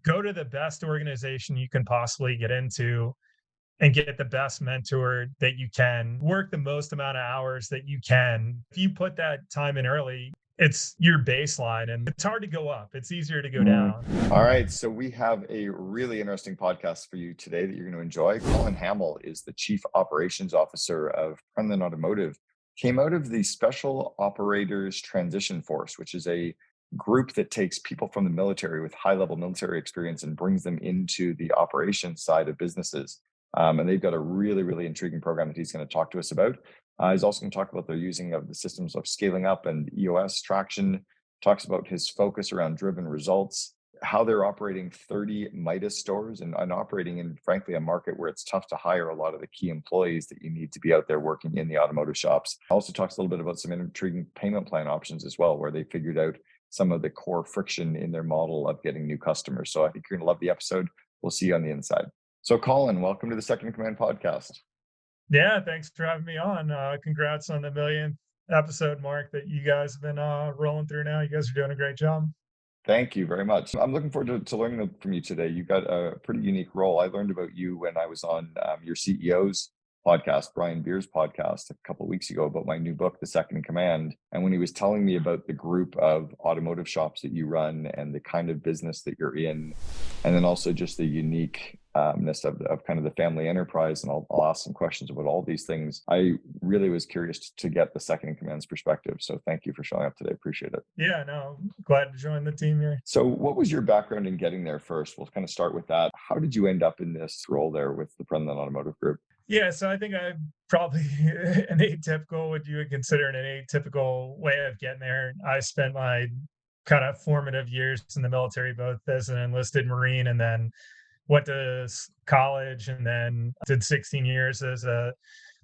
go to the best organization you can possibly get into and get the best mentor that you can, work the most amount of hours that you can. If you put that time in early, it's your baseline and it's hard to go up. It's easier to go Mm. down. All right. So we have a really interesting podcast for you today that you're going to enjoy. Collin Hamel is the Chief Operations Officer of Prenlyn Automotive. Came out of the Special Operators Transition Force, which is a group that takes people from the military with high-level military experience and brings them into the operations side of businesses. And they've got a really, really intriguing program that he's going to talk to us about. He's also going to talk about their using of the systems of scaling up and EOS traction, talks about his focus around driven results, how they're operating 30 Midas stores and operating in, frankly, a market where it's tough to hire a lot of the key employees that you need to be out there working in the automotive shops. Also talks a little bit about some intriguing payment plan options as well, where they figured out some of the core friction in their model of getting new customers. So I think you're going to love the episode. We'll see you on the inside. So Collin, welcome to the Second in Command podcast. Yeah, thanks for having me on. Congrats on the millionth episode mark that you guys have been rolling through now. You guys are doing a great job. Thank you very much. I'm looking forward to learning from you today. You've got a pretty unique role. I learned about you when I was on your CEO's podcast, Brian Beer's podcast, a couple of weeks ago about my new book, The Second in Command. And when he was telling me about the group of automotive shops that you run and the kind of business that you're in, and then also just the uniqueness of kind of the family enterprise, and I'll ask some questions about all these things. I really was curious to get the Second in Command's perspective. So thank you for showing up today. Appreciate it. Yeah, no, glad to join the team here. So what was your background in getting there first? We'll kind of start with that. How did you end up in this role there with the Prenlyn Automotive Group? Yeah, so I think I'm probably an atypical, what you would consider an atypical way of getting there. I spent my kind of formative years in the military, both as an enlisted Marine and then went to college and then did 16 years as a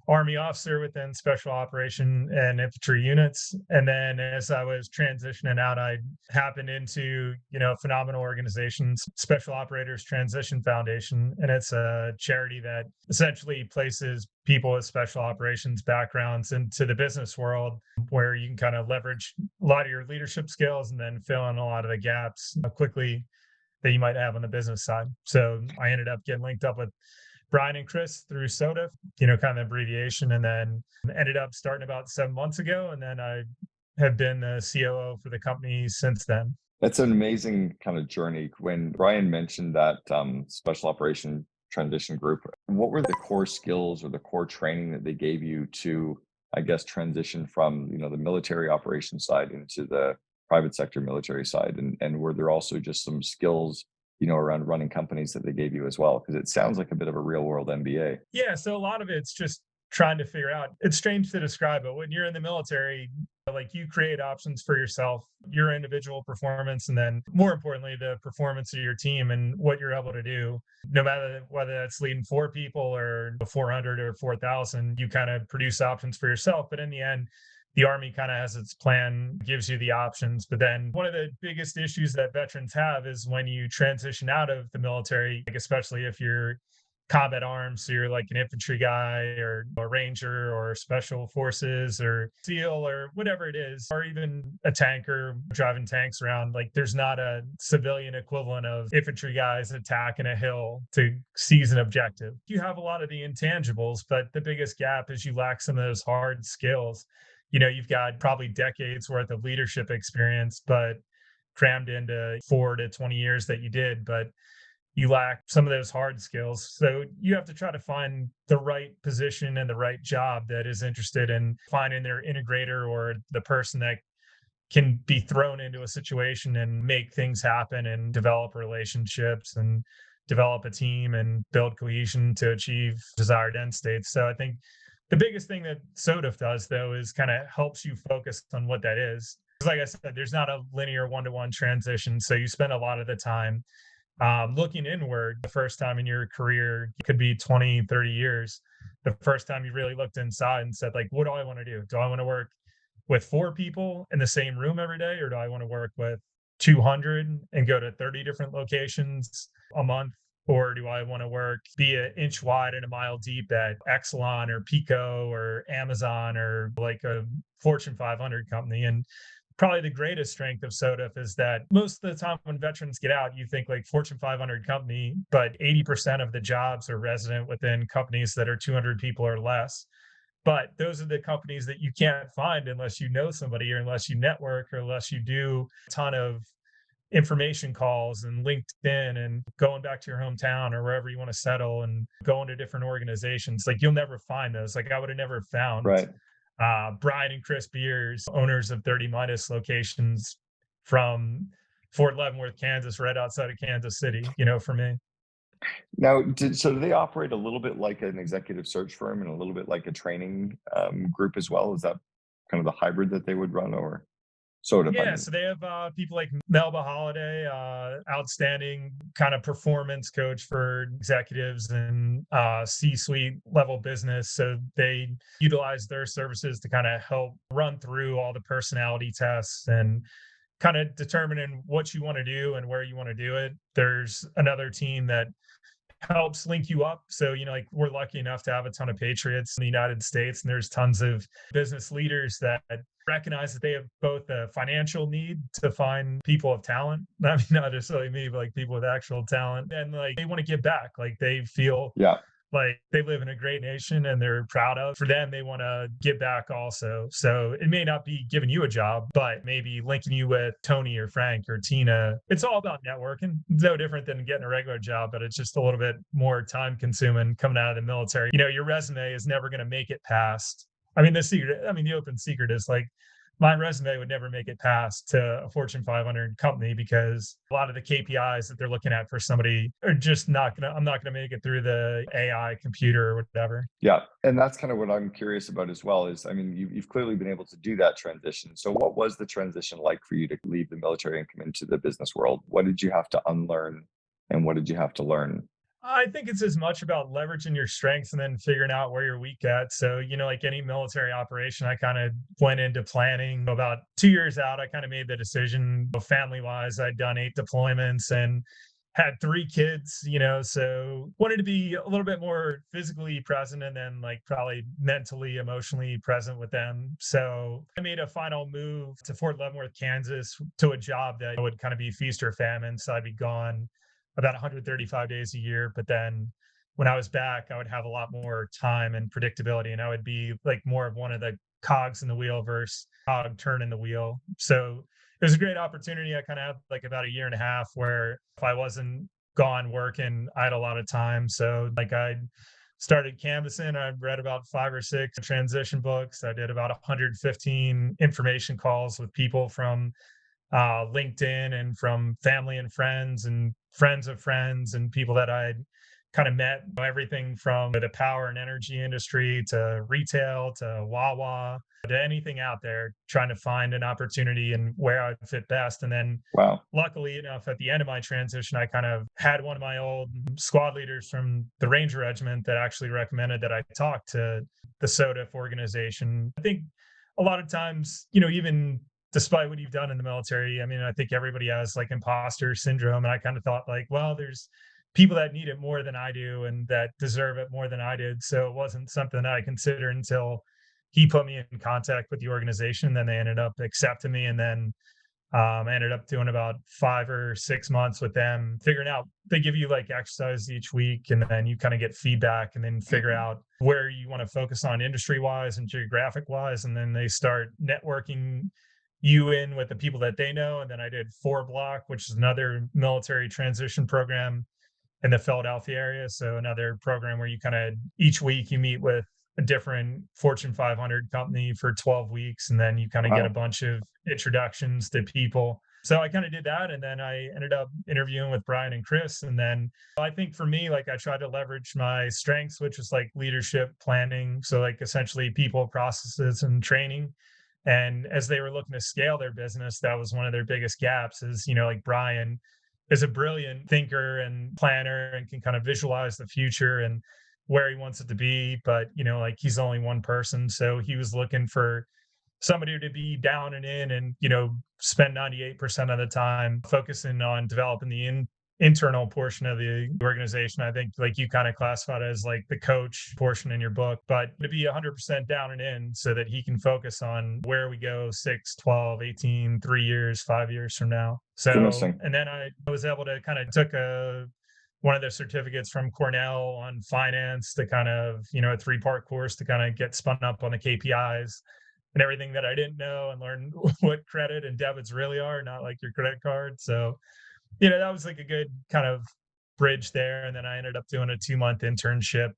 Army officer within special operation and infantry units. And then as I was transitioning out, I happened into, a phenomenal organization, Special Operators Transition Foundation. And it's a charity that essentially places people with special operations backgrounds into the business world, where you can kind of leverage a lot of your leadership skills and then fill in a lot of the gaps quickly that you might have on the business side. So I ended up getting linked up with Brian and Chris through SOTA, kind of abbreviation, and then ended up starting about 7 months ago. And then I have been the COO for the company since then. That's an amazing kind of journey. When Brian mentioned that special operation transition group, what were the core skills or the core training that they gave you to, I guess, transition from, the military operations side into the private sector military side? And were there also just some skills around running companies that they gave you as well? Because it sounds like a bit of a real world MBA. Yeah. So a lot of it's just trying to figure out, it's strange to describe, but when you're in the military, like you create options for yourself, your individual performance, and then more importantly, the performance of your team and what you're able to do, no matter whether that's leading 4 people or 400 or 4,000, you kind of produce options for yourself. But in the end, the Army kind of has its plan, gives you the options. But then one of the biggest issues that veterans have is when you transition out of the military, like especially if you're combat arms, so you're like an infantry guy or a ranger or special forces or SEAL or whatever it is, or even a tanker driving tanks around, like there's not a civilian equivalent of infantry guys attacking a hill to seize an objective. You have a lot of the intangibles, but the biggest gap is you lack some of those hard skills. You've got probably decades worth of leadership experience, but crammed into 4 to 20 years that you did, but you lack some of those hard skills. So you have to try to find the right position and the right job that is interested in finding their integrator or the person that can be thrown into a situation and make things happen and develop relationships and develop a team and build cohesion to achieve desired end states. So I think the biggest thing that SOTA does, though, is kind of helps you focus on what that is. Because like I said, there's not a linear one-to-one transition. So you spend a lot of the time looking inward. The first time in your career, it could be 20, 30 years. The first time you really looked inside and said, like, what do I want to do? Do I want to work with 4 people in the same room every day? Or do I want to work with 200 and go to 30 different locations a month? Or do I want to be an inch wide and a mile deep at Exelon or Pico or Amazon or like a Fortune 500 company? And probably the greatest strength of SOTF is that most of the time when veterans get out, you think like Fortune 500 company, but 80% of the jobs are resident within companies that are 200 people or less. But those are the companies that you can't find unless you know somebody or unless you network or unless you do a ton of information calls and LinkedIn and going back to your hometown or wherever you want to settle and going to different organizations. Like you'll never find those. Like I would have never found Right. Brian and Chris Beers, owners of 30 Minus locations from Fort Leavenworth, Kansas, right outside of Kansas City, for me. Now, so do they operate a little bit like an executive search firm and a little bit like a training group as well? Is that kind of the hybrid that they would run, or sort of? I Yeah, mean, so they have people like Melba Holiday, outstanding kind of performance coach for executives and C-suite level business. So they utilize their services to kind of help run through all the personality tests and kind of determining what you want to do and where you want to do it. There's another team that helps link you up. So, like we're lucky enough to have a ton of patriots in the United States, and there's tons of business leaders that recognize that they have both a financial need to find people of talent. I mean, not necessarily me, but like people with actual talent. And like they want to give back. Like they feel yeah, like they live in a great nation and they're proud of. For them, they want to give back also. So it may not be giving you a job, but maybe linking you with Tony or Frank or Tina. It's all about networking. It's no different than getting a regular job, but it's just a little bit more time consuming coming out of the military. Your resume is never going to make it past. The open secret is like my resume would never make it past to a Fortune 500 company because a lot of the KPIs that they're looking at for somebody are just I'm not going to make it through the AI computer or whatever. yeah, and that's kind of what I'm curious about as well. Is, I mean, you've clearly been able to do that transition. So, what was the transition like for you to leave the military and come into the business world? What did you have to unlearn, and what did you have to learn? I think it's as much about leveraging your strengths and then figuring out where you're weak at. So, like any military operation, I kind of went into planning about 2 years out. I kind of made the decision family wise. I'd done 8 deployments and had 3 kids, so wanted to be a little bit more physically present and then like probably mentally, emotionally present with them. So I made a final move to Fort Leavenworth, Kansas to a job that would kind of be feast or famine. So I'd be gone about 135 days a year. But then when I was back, I would have a lot more time and predictability, and I would be like more of one of the cogs in the wheel versus cog turning the wheel. So it was a great opportunity. I kind of had like about a year and a half where if I wasn't gone working, I had a lot of time. So like I started canvassing. I read about 5 or 6 transition books. I did about 115 information calls with people from LinkedIn and from family and friends and friends of friends and people that I'd kind of met, everything from the power and energy industry to retail to Wawa to anything out there, trying to find an opportunity and where I'd fit best. And then Wow. luckily enough, at the end of my transition, I kind of had one of my old squad leaders from the Ranger Regiment that actually recommended that I talk to the SOTF organization. I think a lot of times, even despite what you've done in the military, I mean, I think everybody has like imposter syndrome. And I kind of thought like, well, there's people that need it more than I do and that deserve it more than I did. So it wasn't something that I considered until he put me in contact with the organization. Then they ended up accepting me. And then I ended up doing about 5 or 6 months with them, figuring out they give you like exercise each week and then you kind of get feedback and then figure out where you want to focus on industry wise and geographic wise. And then they start networking you in with the people that they know. And then I did 4 Block, which is another military transition program in the Philadelphia area. So another program where you kind of each week you meet with a different Fortune 500 company for 12 weeks. And then you kind of get a Wow. bunch of introductions to people. So I kind of did that. And then I ended up interviewing with Brian and Chris. And then I think for me, like I tried to leverage my strengths, which is like leadership planning. So like essentially people, processes, and training. And as they were looking to scale their business, that was one of their biggest gaps is, like Brian is a brilliant thinker and planner and can kind of visualize the future and where he wants it to be. But, like he's only one person. So he was looking for somebody to be down and in and, spend 98% of the time focusing on developing the internal portion of the organization. I think like you kind of classified as like the coach portion in your book, but to be 100% down and in so that he can focus on where we go 6, 12, 18, 3 years, 5 years from now. So, Interesting. and then I was able to kind of took one of the certificates from Cornell on finance to kind of, a 3-part course to kind of get spun up on the KPIs and everything that I didn't know and learn what credit and debits really are, not like your credit card. So, that was like a good kind of bridge there. And then I ended up doing a 2-month internship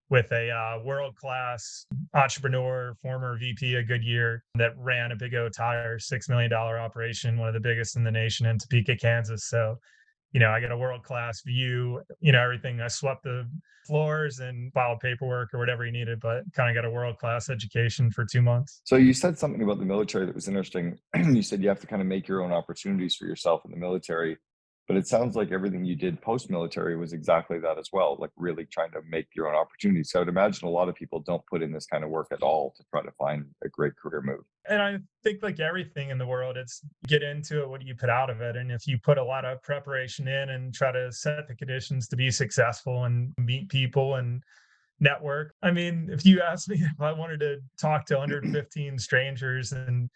with a world-class entrepreneur, former VP of Goodyear that ran a Big O Tire $6 million operation, one of the biggest in the nation in Topeka, Kansas. So, I got a world-class view, everything. I swept the floors and filed paperwork or whatever you needed, but kind of got a world-class education for 2 months. So you said something about the military that was interesting. You said you have to kind of make your own opportunities for yourself in the military, but it sounds like everything you did post-military was exactly that as well, like really trying to make your own opportunities. So I would imagine a lot of people don't put in this kind of work at all to try to find a great career move. And I think like everything in the world, it's get into it, what do you put out of it? And if you put a lot of preparation in and try to set the conditions to be successful and meet people and network. I mean, if you asked me if I wanted to talk to 115 strangers and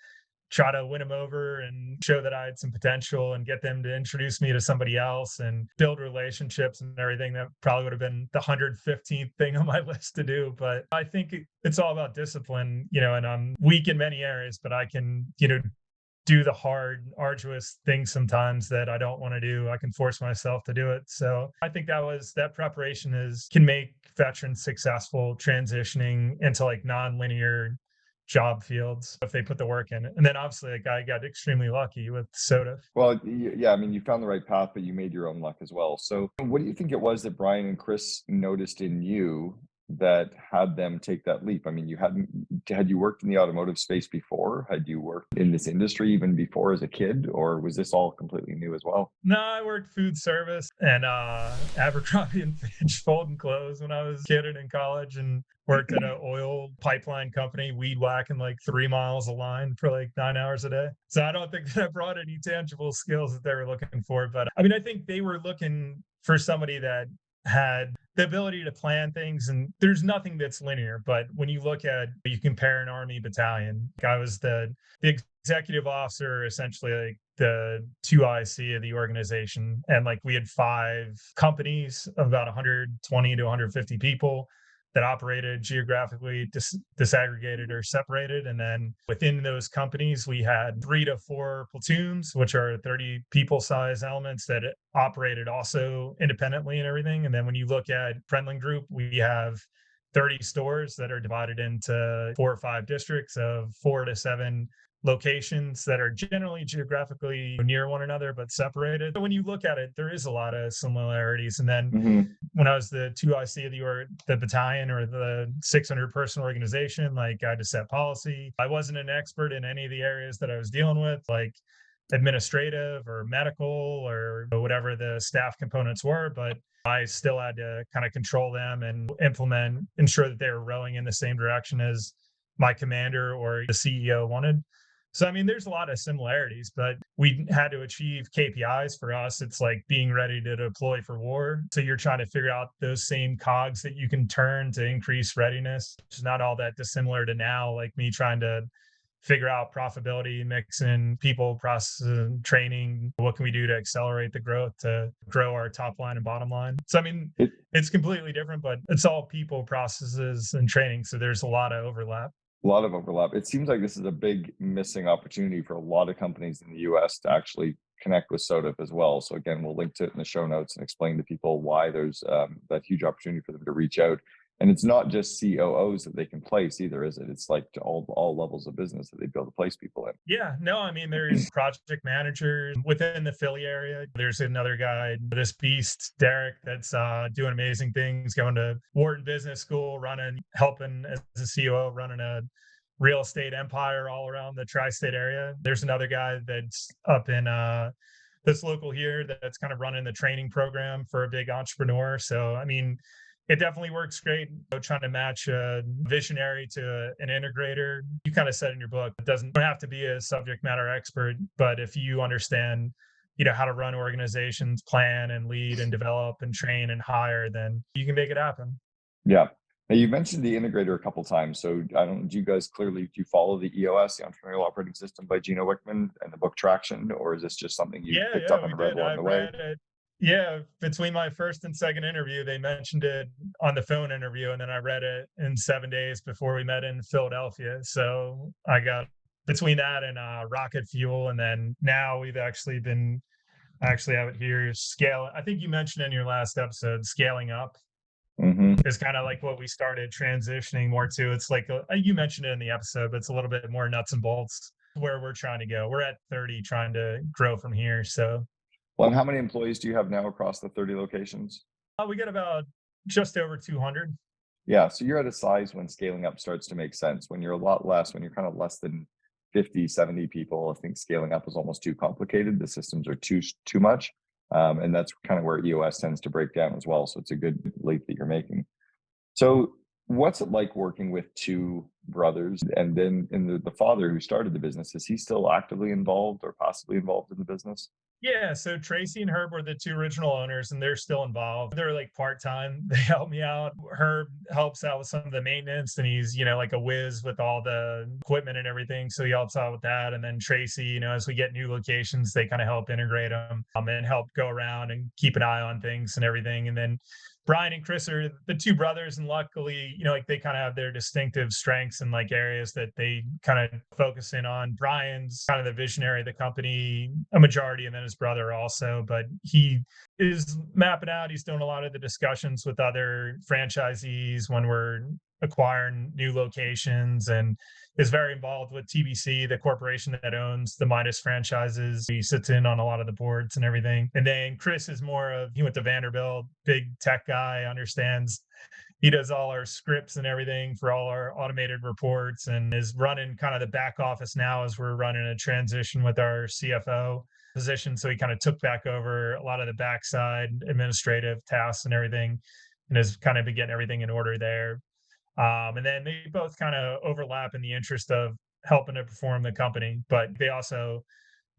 try to win them over and show that I had some potential and get them to introduce me to somebody else and build relationships and everything, that probably would have been the 115th thing on my list to do. But I think it's all about discipline, and I'm weak in many areas, but I can, do the hard, arduous things sometimes that I don't want to do. I can force myself to do it. So I think that preparation can make veterans successful transitioning into like non-linear job fields if they put the work in it. And then obviously like I got extremely lucky with soda. Well, yeah, I mean, you found the right path, but you made your own luck as well. So what do you think it was that Brian and Chris noticed in you that had them take that leap? I mean, had you worked in the automotive space before? Had you worked in this industry even before as a kid, or was this all completely new as well? No, I worked food service and Abercrombie and Fitch folding clothes when I was a kid and in college, and worked at an oil pipeline company, weed whacking like 3 miles of line for like 9 hours a day. So I don't think that I brought any tangible skills that they were looking for. But I mean, I think they were looking for somebody that had the ability to plan things, and there's nothing that's linear. But when you compare an army battalion, I was the executive officer, essentially like the 2IC of the organization, and like we had 5 companies of about 120 to 150 people that operated geographically disaggregated or separated. And then within those companies, we had 3 to 4 platoons, which are 30 people size elements that operated also independently and everything. And then when you look at Prenlyn Group, we have 30 stores that are divided into 4 or 5 districts of 4 to 7 locations that are generally geographically near one another, but separated. So when you look at it, there is a lot of similarities. And then when I was the 2IC of the battalion or the 600-person organization, like I had to set policy. I wasn't an expert in any of the areas that I was dealing with, like administrative or medical or whatever the staff components were, but I still had to kind of control them and ensure that they were rowing in the same direction as my commander or the CEO wanted. So, I mean, there's a lot of similarities, but we had to achieve KPIs. For us, it's like being ready to deploy for war. So you're trying to figure out those same cogs that you can turn to increase readiness. It's not all that dissimilar to now, like me trying to figure out profitability, mixing people, process, and training. What can we do to accelerate the growth to grow our top line and bottom line? So, I mean, it's completely different, but it's all people, processes, and training. So there's a lot of overlap. A lot of overlap. It seems like this is a big missing opportunity for a lot of companies in the US to actually connect with SOTIF as well. So again, we'll link to it in the show notes and explain to people why there's that huge opportunity for them to reach out. And it's not just COOs that they can place either, is it? It's like to all levels of business that they be able to place people in. Yeah, no, I mean, there's project managers within the Philly area. There's another guy, this beast, Derek, that's doing amazing things, going to Wharton Business School, helping as a COO, running a real estate empire all around the tri-state area. There's another guy that's up in this local here that's kind of running the training program for a big entrepreneur. So, I mean, it definitely works great. Trying to match a visionary to an integrator. You kind of said in your book, it doesn't have to be a subject matter expert, but if you understand how to run organizations, plan and lead and develop and train and hire, then you can make it happen. Yeah. Now you mentioned the integrator a couple times. So I don't, do you guys clearly, do you follow the EOS, the Entrepreneurial Operating System by Gino Wickman and the book Traction, or is this just something you Yeah, picked yeah, up we and read did. along I the way? read it. Yeah, between my first and second interview, they mentioned it on the phone interview, and then I read it in 7 days before we met in Philadelphia. So I got between that and rocket fuel, and then now we've actually been I actually have it here. Scale. I think you mentioned in your last episode, scaling up Hmm. is kind of like what we started transitioning more to. It's like you mentioned it in the episode, but it's a little bit more nuts and bolts where we're trying to go. We're at 30, trying to grow from here. So Well, and how many employees do you have now across the 30 locations? we get about just over 200. Yeah, so you're at a size when scaling up starts to make sense. When you're a lot less, when you're kind of less than 50, 70 people, I think scaling up is almost too complicated. The systems are too much. And that's kind of where EOS tends to break down as well. So it's a good leap that you're making. So what's it like working with two brothers? And then in the father who started the business, is he still actively involved or possibly involved in the business? Yeah, so Tracy and Herb were the two original owners, and they're still involved. They're like part time. They help me out. Herb helps out with some of the maintenance, and he's like a whiz with all the equipment and everything. So he helps out with that. And then Tracy, as we get new locations, they kind of help integrate them and help go around and keep an eye on things and everything. And then Brian and Chris are the two brothers, and luckily, like they kind of have their distinctive strengths and like areas that they kind of focus in on. Brian's kind of the visionary of the company, a majority, and then his brother also, but he is mapping out. He's doing a lot of the discussions with other franchisees when we're acquiring new locations, and is very involved with TBC, the corporation that owns the Midas franchises. He sits in on a lot of the boards and everything. And then Chris is more of, he went to Vanderbilt, big tech guy, understands. He does all our scripts and everything for all our automated reports, and is running kind of the back office now as we're running a transition with our CFO position. So he kind of took back over a lot of the backside administrative tasks and everything, and has kind of been getting everything in order there. And then they both kind of overlap in the interest of helping to perform the company, but they also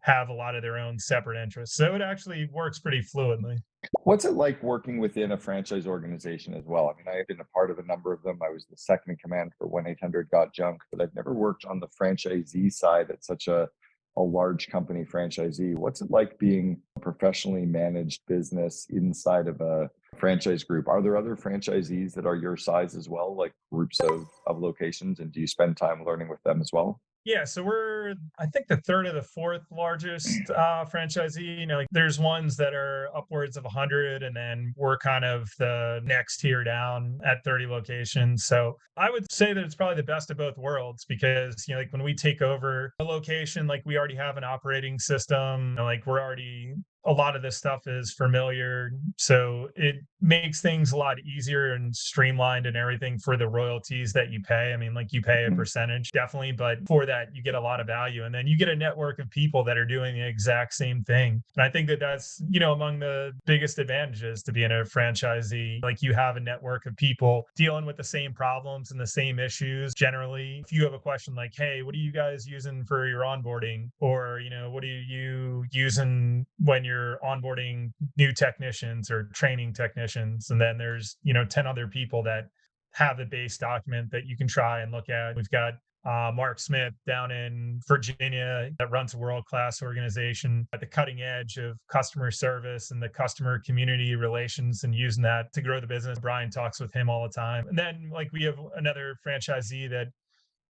have a lot of their own separate interests. So it actually works pretty fluidly. What's it like working within a franchise organization as well? I mean, I've been a part of a number of them. I was the second in command for 1-800 Got Junk, but I've never worked on the franchisee side at such a large company franchisee. What's it like being a professionally managed business inside of a franchise group? Are there other franchisees that are your size as well, like groups of locations? And do you spend time learning with them as well? Yeah, so we're I think the third or the fourth largest franchisee. Like there's ones that are upwards of 100, and then we're kind of the next tier down at 30 locations. So I would say that it's probably the best of both worlds, because like when we take over a location, like we already have an operating system, like we're already a lot of this stuff is familiar. So it makes things a lot easier and streamlined and everything for the royalties that you pay. I mean, like you pay a Mhm. percentage, definitely, but for that, you get a lot of value. And then you get a network of people that are doing the exact same thing. And I think that that's, among the biggest advantages to being a franchisee. Like you have a network of people dealing with the same problems and the same issues. Generally, if you have a question like, hey, what are you guys using for your onboarding? Or, what are you using when you're onboarding new technicians or training technicians? And then there's 10 other people that have the base document that you can try and look at. We've got Mark Smith down in Virginia that runs a world-class organization at the cutting edge of customer service and the customer community relations, and using that to grow the business. Brian talks with him all the time. And then like we have another franchisee that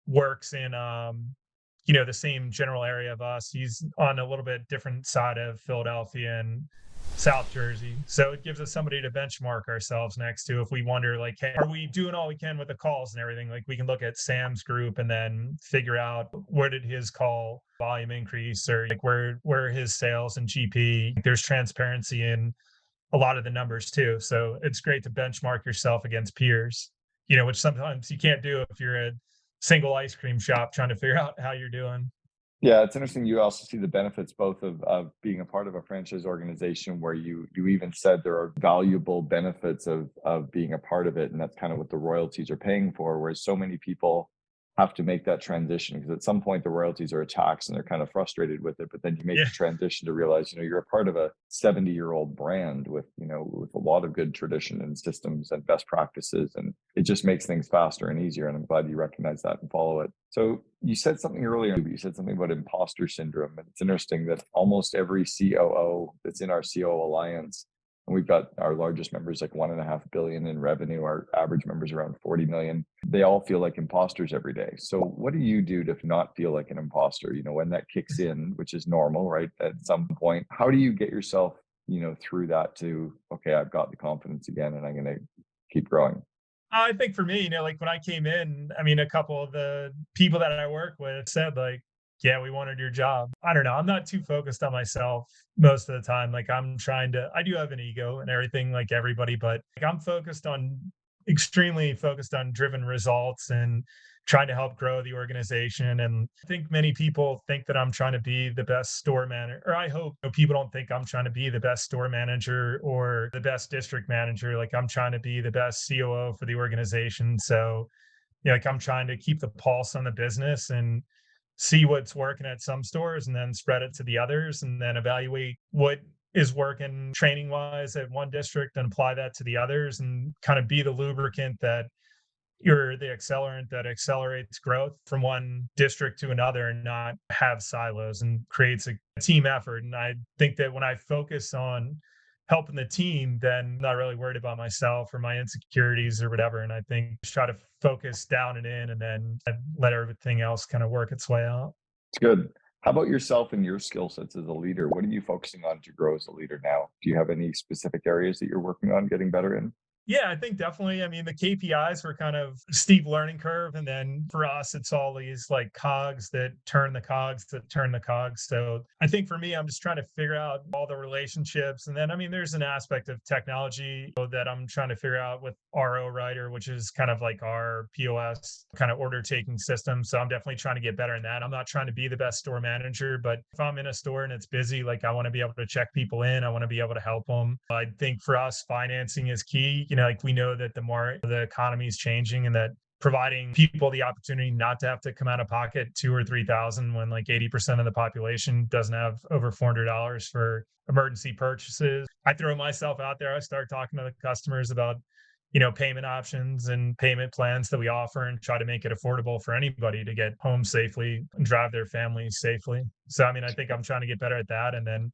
works in the same general area of us. He's on a little bit different side of Philadelphia and South Jersey. So it gives us somebody to benchmark ourselves next to if we wonder, like, hey, are we doing all we can with the calls and everything? Like we can look at Sam's group and then figure out where did his call volume increase, or like where his sales and GP. There's transparency in a lot of the numbers too. So it's great to benchmark yourself against peers, which sometimes you can't do if you're a single ice cream shop trying to figure out how you're doing. Yeah, it's interesting. You also see the benefits both of being a part of a franchise organization where you even said there are valuable benefits of being a part of it, and that's kind of what the royalties are paying for. Whereas so many people have to make that transition, because at some point the royalties are a tax and they're kind of frustrated with it, but then you make Yeah. the transition to realize, you're a part of a 70-year-old brand with, with a lot of good tradition and systems and best practices, and it just makes things faster and easier. And I'm glad you recognize that and follow it. So you said something earlier, you said something about imposter syndrome, and it's interesting that almost every COO that's in our COO Alliance, and we've got our largest members like 1.5 billion in revenue. Our average members around 40 million. They all feel like imposters every day. So what do you do to not feel like an imposter? When that kicks in, which is normal, right? At some point, how do you get yourself, through that to, okay, I've got the confidence again and I'm going to keep growing? I think for me, like when I came in, I mean, a couple of the people that I work with said, like, yeah, we wanted your job. I don't know. I'm not too focused on myself most of the time. Like, I do have an ego and everything, like everybody, but like, extremely focused on driven results and trying to help grow the organization. And I think many people think that I'm trying to be the best store manager, or I hope people don't think I'm trying to be the best store manager or the best district manager. Like, I'm trying to be the best COO for the organization. So, like I'm trying to keep the pulse on the business and see what's working at some stores and then spread it to the others and then evaluate what is working training wise at one district and apply that to the others and kind of be the lubricant that you're the accelerant that accelerates growth from one district to another and not have silos and creates a team effort. And I think that when I focus on helping the team, then I'm not really worried about myself or my insecurities or whatever. And I think just try to focus down and in and then let everything else kind of work its way out. It's good. How about yourself and your skill sets as a leader? What are you focusing on to grow as a leader now? Do you have any specific areas that you're working on getting better in? Yeah, I think definitely. I mean, the KPIs were kind of steep learning curve. And then for us, it's all these like cogs that turn the cogs that turn the cogs. So I think for me, I'm just trying to figure out all the relationships. And then, I mean, there's an aspect of technology that I'm trying to figure out with RO Writer, which is kind of like our POS kind of order taking system. So I'm definitely trying to get better in that. I'm not trying to be the best store manager, but if I'm in a store and it's busy, like I want to be able to check people in, I want to be able to help them. I think for us, financing is key. Like we know that the economy is changing and that providing people the opportunity not to have to come out of pocket 2 or 3 thousand when like 80% of the population doesn't have over $400 for emergency purchases. I throw myself out there. I start talking to the customers about payment options and payment plans that we offer and try to make it affordable for anybody to get home safely and drive their families safely. So, I mean, I think I'm trying to get better at that. And then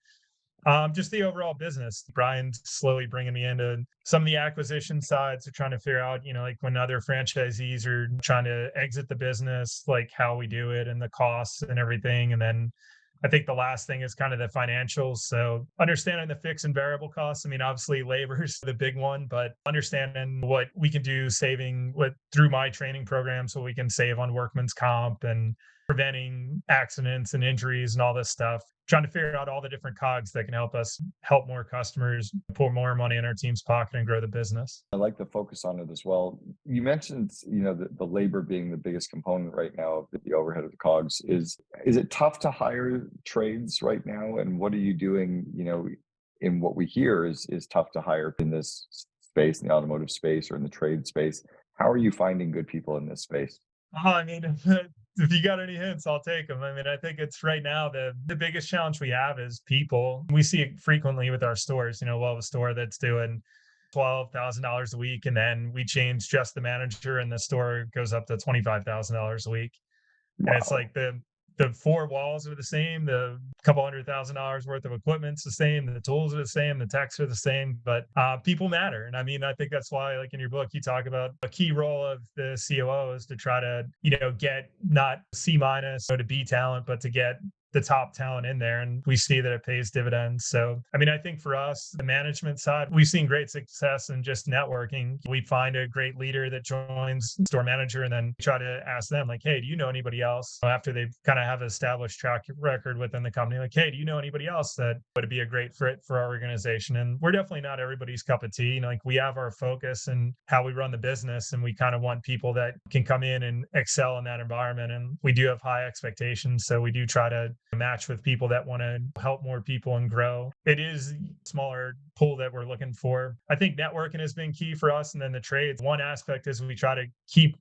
just the overall business. Brian's slowly bringing me into some of the acquisition sides. Of trying to figure out, like when other franchisees are trying to exit the business, like how we do it and the costs and everything. And then I think the last thing is kind of the financials. So understanding the fixed and variable costs. I mean, obviously labor is the big one, but understanding what we can do saving through my training program so we can save on workman's comp and preventing accidents and injuries and all this stuff, trying to figure out all the different cogs that can help us help more customers, pour more money in our team's pocket and grow the business. I like the focus on it as well. You mentioned, the labor being the biggest component right now of the overhead of the cogs. Is it tough to hire trades right now? And what are you doing, in what we hear is tough to hire in this space, in the automotive space or in the trade space? How are you finding good people in this space? I mean, if you got any hints, I'll take them. I mean, I think it's right now the biggest challenge we have is people. We see it frequently with our stores. We'll have a store that's doing $12,000 a week, and then we change just the manager, and the store goes up to $25,000 a week. And it's Wow. like the four walls are the same, the couple $100,000 worth of equipment's the same, the tools are the same, the techs are the same, but people matter. And I mean, I think that's why, like in your book, you talk about a key role of the COO is to try to, get not C minus or to B talent, but to get the top talent in there. And we see that it pays dividends. So, I mean, I think for us, the management side, we've seen great success in just networking. We find a great leader that joins store manager and then try to ask them like, hey, do you know anybody else after they've kind of have an established track record within the company? Like, hey, do you know anybody else that would be a great fit for our organization? And we're definitely not everybody's cup of tea. Like we have our focus and how we run the business. And we kind of want people that can come in and excel in that environment. And we do have high expectations. So we do try to match with people that want to help more people and grow. It is a smaller pool that we're looking for. I think networking has been key for us. And then the trades, one aspect is we try to keep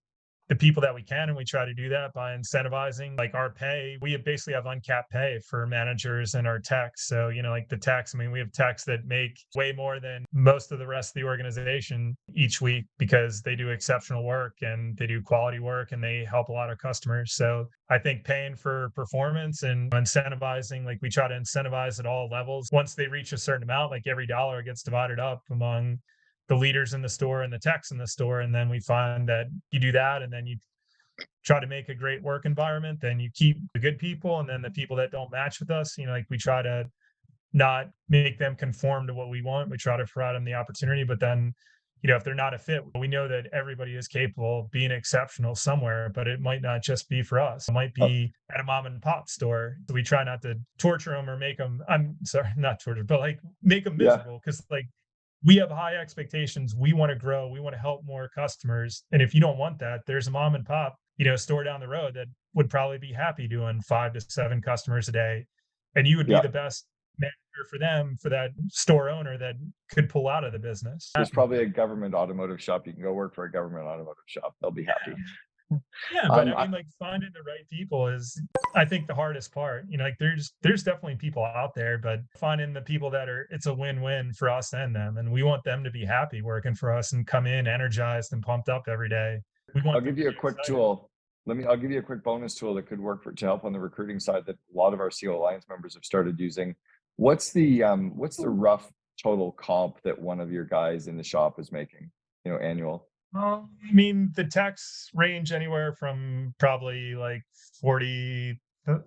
the people that we can, and we try to do that by incentivizing like our pay. We basically have uncapped pay for managers and our techs. So, like the techs, I mean, we have techs that make way more than most of the rest of the organization each week because they do exceptional work and they do quality work and they help a lot of customers. So I think paying for performance and incentivizing, like we try to incentivize at all levels. Once they reach a certain amount, like every dollar gets divided up among the leaders in the store and the techs in the store. And then we find that you do that and then you try to make a great work environment, then you keep the good people. And then the people that don't match with us, like we try to not make them conform to what we want. We try to provide them the opportunity, but then, if they're not a fit, we know that everybody is capable of being exceptional somewhere, but it might not just be for us. It might Oh, be at a mom and pop store. So we try not to torture them or make them, I'm sorry, not torture, but like make them yeah. miserable. Cause like we have high expectations. We want to grow. We want to help more customers. And if you don't want that, there's a mom and pop, store down the road that would probably be happy doing 5 to 7 customers a day. And you would be Yeah. the best manager for them, for that store owner that could pull out of the business. There's probably a government automotive shop. You can go work for a government automotive shop. They'll be happy. Yeah, but I I, mean, like finding the right people is, I think, the hardest part. Like there's definitely people out there, but finding the people that it's a win-win for us and them, and we want them to be happy working for us and come in energized and pumped up every day. We I'll want them give to you be a quick excited. tool. I'll give you a quick bonus tool that could work to help on the recruiting side that a lot of our COO Alliance members have started using. What's the rough total comp that one of your guys in the shop is making, annual? I mean, the tax range anywhere from probably like 40,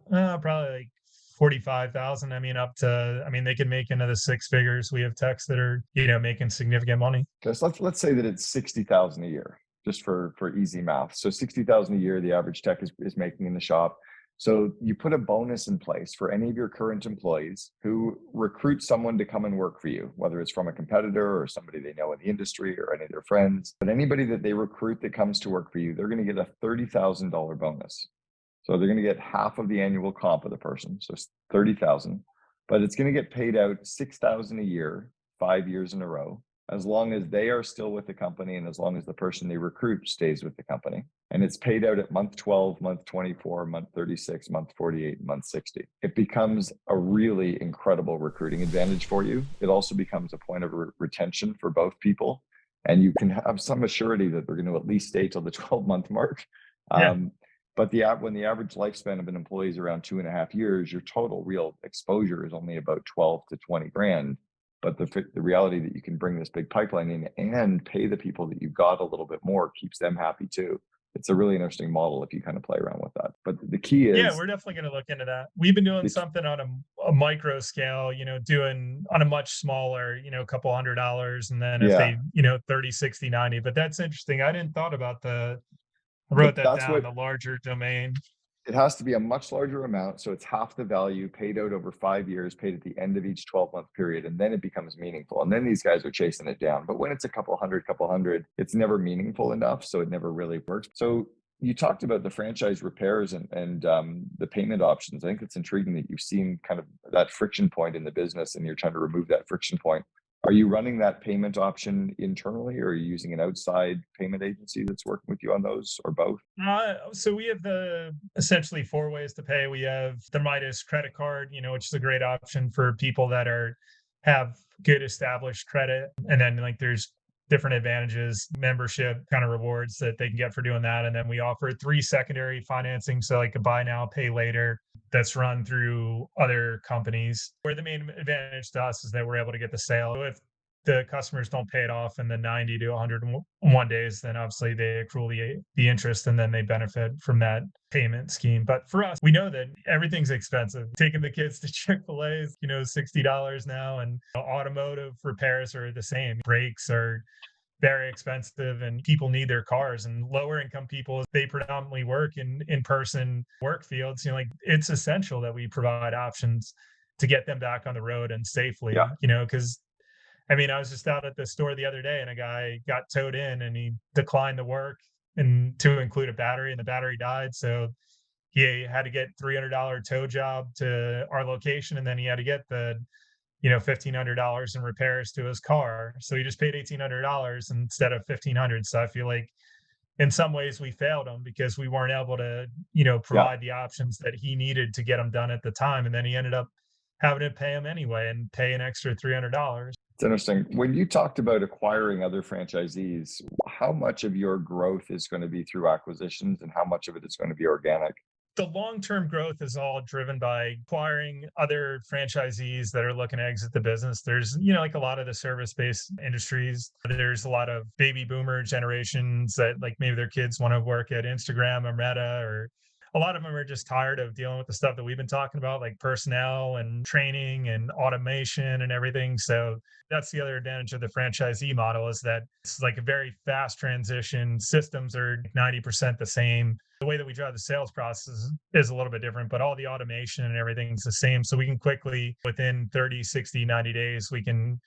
probably like 45,000. I mean, up to, I mean, they can make into the 6 figures. We have techs that are, making significant money. Just let's say that it's 60,000 a year, just for easy math. So 60,000 a year, the average tech is making in the shop. So you put a bonus in place for any of your current employees who recruit someone to come and work for you, whether it's from a competitor or somebody they know in the industry or any of their friends. But anybody that they recruit that comes to work for you, they're going to get a $30,000 bonus. So they're going to get half of the annual comp of the person, so 30,000. But it's going to get paid out 6,000 a year, 5 years in a row, as long as they are still with the company and as long as the person they recruit stays with the company. And it's paid out at month 12, month 24, month 36, month 48, month 60. It becomes a really incredible recruiting advantage for you. It also becomes a point of retention for both people. And you can have some assurity that they're going to at least stay till the 12-month mark. Yeah. But when the average lifespan of an employee is around 2.5 years, your total real exposure is only about 12 to 20 grand. But the reality that you can bring this big pipeline in and pay the people that you've got a little bit more keeps them happy too. It's a really interesting model if you kind of play around with that. But the key Yeah, is, we're definitely going to look into that. We've been doing the, something on a micro scale, doing on a much smaller, a couple $100. And then if yeah, they, 30, 60, 90, but that's interesting. I didn't thought about I wrote but that that's down, what the larger domain. it has to be, a much larger amount. So it's half the value paid out over 5 years, paid at the end of each 12-month period. And then it becomes meaningful. And then these guys are chasing it down. But when it's a couple hundred, it's never meaningful enough. So it never really works. So you talked about the franchise repairs and the payment options. I think it's intriguing that you've seen kind of that friction point in the business and you're trying to remove that friction point. Are you running that payment option internally, or are you using an outside payment agency that's working with you on those, or both? So we have essentially 4 ways to pay. We have the Midas credit card, which is a great option for people that have good established credit. And then like there's different advantages, membership kind of rewards that they can get for doing that. And then we offer 3 secondary financing. So like a buy now, pay later that's run through other companies, where the main advantage to us is that we're able to get the sale. So if the customers don't pay it off in the 90 to 101 days, then obviously they accrue the interest and then they benefit from that payment scheme. But for us, we know that everything's expensive. Taking the kids to Chick-fil-A is, $60 now, and automotive repairs are the same. Brakes are very expensive and people need their cars, and lower income people, they predominantly work in in-person work fields. Like it's essential that we provide options to get them back on the road and safely, Yeah. because I mean, I was just out at the store the other day and a guy got towed in and he declined the work and to include a battery, and the battery died. So he had to get $300 tow job to our location. And then he had to get the, $1,500 in repairs to his car. So he just paid $1,800 instead of 1,500. So I feel like in some ways we failed him because we weren't able to, Yeah. provide the options that he needed to get them done at the time. And then he ended up having to pay him anyway and pay an extra $300. It's interesting. When you talked about acquiring other franchisees, how much of your growth is going to be through acquisitions and how much of it is going to be organic? The long-term growth is all driven by acquiring other franchisees that are looking to exit the business. There's, like a lot of the service-based industries, there's a lot of baby boomer generations that like maybe their kids want to work at Instagram or Meta, or a lot of them are just tired of dealing with the stuff that we've been talking about, like personnel and training and automation and everything. So that's the other advantage of the franchisee model, is that it's like a very fast transition. Systems are 90% the same. The way that we drive the sales process is a little bit different, but all the automation and everything's the same. So we can quickly, within 30, 60, 90 days, we can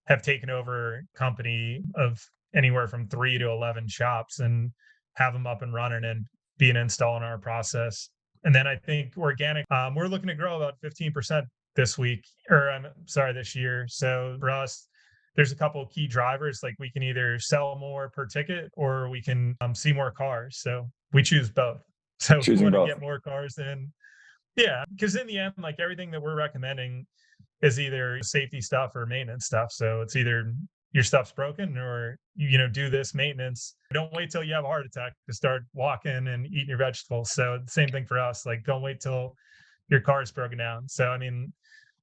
have taken over a company of anywhere from 3 to 11 shops and have them up and running and be an install in our process. And then I think organic, we're looking to grow about 15% this week, or I'm sorry, this year. So for us, there's a couple of key drivers. Like we can either sell more per ticket or we can see more cars. So we choose both. So we Choosing want to both. get more cars in. Yeah, because in the end, like everything that we're recommending is either safety stuff or maintenance stuff. So it's either your stuff's broken or, do this maintenance. Don't wait till you have a heart attack to start walking and eating your vegetables. So the same thing for us. Like don't wait till your car's broken down. So, I mean,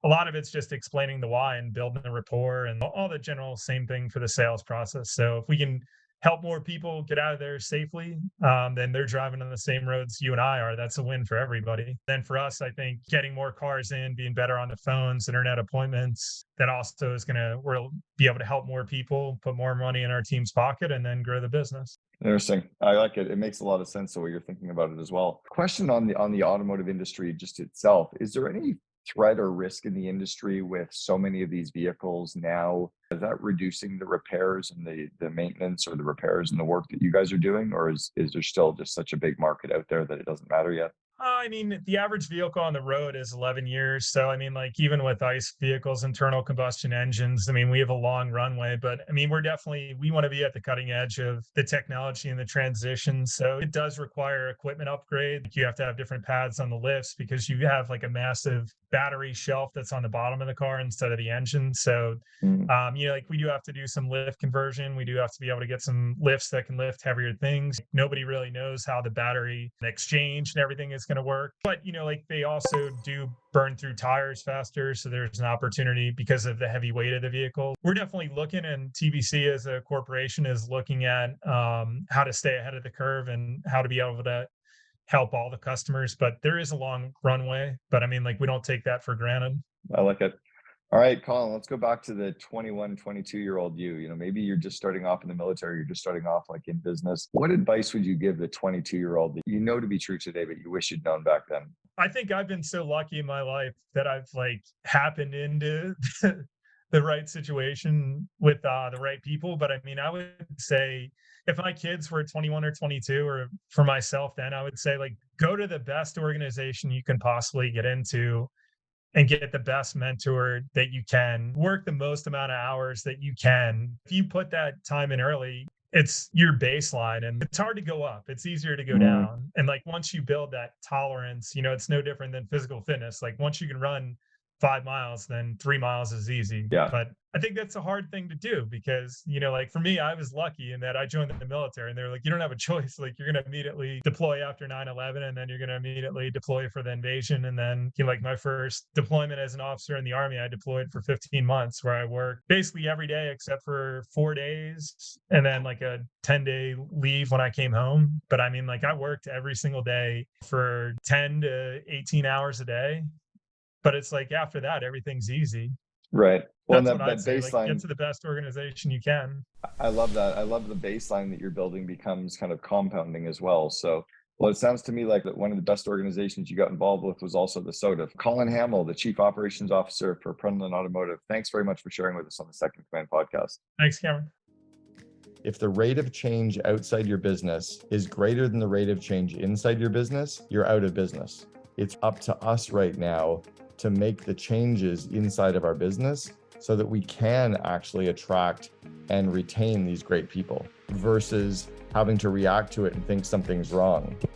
a lot of it's just explaining the why and building the rapport and all the general same thing for the sales process. So if we can help more people get out of there safely, then they're driving on the same roads you and I are. That's a win for everybody. Then for us, I think getting more cars in, being better on the phones, internet appointments, that also is we'll be able to help more people, put more money in our team's pocket, and then grow the business. Interesting. I like it. It makes a lot of sense the way you're thinking about it as well. Question on the automotive industry just itself. Is there any threat or risk in the industry with so many of these vehicles now? Is that reducing the repairs and the maintenance or the repairs and the work that you guys are doing? Or is there still just such a big market out there that it doesn't matter yet? I mean, the average vehicle on the road is 11 years. So, I mean, like even with ICE vehicles, internal combustion engines, I mean, we have a long runway, but I mean, we want to be at the cutting edge of the technology and the transition. So it does require equipment upgrade. You have to have different pads on the lifts because you have like a massive battery shelf that's on the bottom of the car instead of the engine. So, like we do have to do some lift conversion. We do have to be able to get some lifts that can lift heavier things. Nobody really knows how the battery exchange and everything is going to work. But, like they also do burn through tires faster. So there's an opportunity because of the heavy weight of the vehicle. We're definitely looking, and TBC as a corporation is looking at how to stay ahead of the curve and how to be able to help all the customers. But there is a long runway. But I mean, like we don't take that for granted. I like it. All right, Collin, let's go back to the 21, 22-year-old you. Maybe you're just starting off in the military, you're just starting off like in business. What advice would you give the 22-year-old that you know to be true today, but you wish you'd known back then? I think I've been so lucky in my life that I've like happened into the right situation with the right people. But I mean, I would say if my kids were 21 or 22, or for myself, then I would say like go to the best organization you can possibly get into and get the best mentor that you can, work the most amount of hours that you can. If you put that time in early, it's your baseline and it's hard to go up. It's easier to go down. And like once you build that tolerance, it's no different than physical fitness. Like once you can run 5 miles, then 3 miles is easy. Yeah. But I think that's a hard thing to do because, like for me, I was lucky in that I joined the military and they're like, you don't have a choice. Like you're going to immediately deploy after 9/11 and then you're going to immediately deploy for the invasion. And then like my first deployment as an officer in the Army, I deployed for 15 months where I worked basically every day except for 4 days and then like a 10-day leave when I came home. But I mean, like I worked every single day for 10 to 18 hours a day. But it's like after that, everything's easy. Right. Well, That's that what I'd say. baseline, Like, get to the best organization you can. I love that. I love the baseline that you're building becomes kind of compounding as well. So, well, it sounds to me like that one of the best organizations you got involved with was also the SOTA. Collin Hamel, the Chief Operations Officer for Prenlyn Automotive. Thanks very much for sharing with us on the Second Command podcast. Thanks, Cameron. If the rate of change outside your business is greater than the rate of change inside your business, you're out of business. It's up to us right now to make the changes inside of our business so that we can actually attract and retain these great people versus having to react to it and think something's wrong.